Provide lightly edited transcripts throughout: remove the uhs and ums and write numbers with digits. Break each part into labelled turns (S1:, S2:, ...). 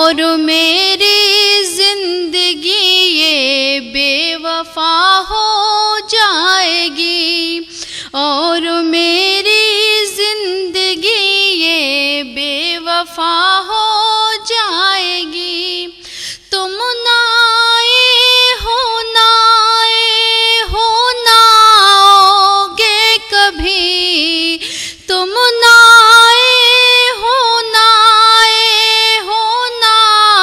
S1: और मेरी जिंदगी ये बेवफा हो जाएगी, और मेरी जिंदगी ये बेवफा हो जाएगी। तुम ना आए हो ना आए हो ना आओगे कभी, तुम ना आए हो ना आए हो ना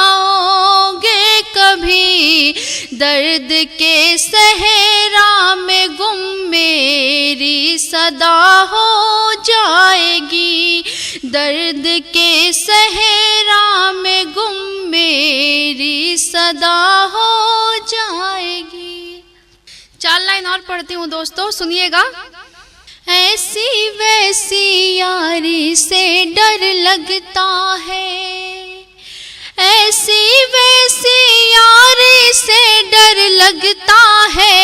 S1: आओगे कभी। दर्द के सहरा में गुम मेरी सदा हो जाएगी, दर्द के सहरा में गुम मेरी सदा हो जाएगी। 4 लाइन और पढ़ती हूँ दोस्तों, सुनिएगा। ऐसी वैसी यारी से डर लगता है, ऐसी वैसी यारी से डर लगता है,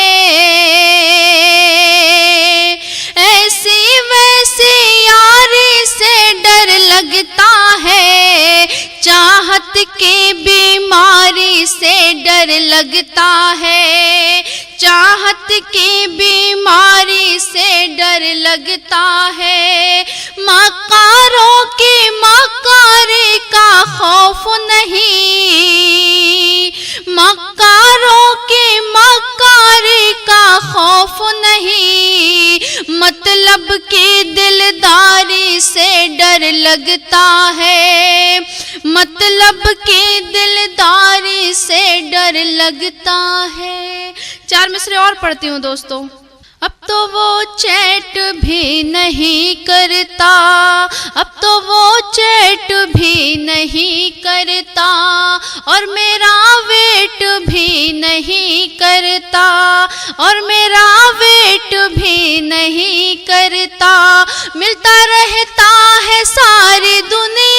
S1: ऐसी वैसी यारी से डर लगता है। चाहत की बीमारी से डर लगता है, चाहत की बीमारी से डर लगता है। मकारों की मकारी का खौफ नहीं, मकारों की मकारी का खौफ नहीं। मतलब की दिलदारी से डर लगता है, मतलब की दिलदारी से डर लगता है। 4 मिसरे और पढ़ती हूँ दोस्तों। अब तो वो चैट भी नहीं करता, अब तो वो चैट भी नहीं करता, और मेरा वेट भी नहीं करता, और मेरा वेट भी नहीं करता। मिलता रहता है सारी दुनिया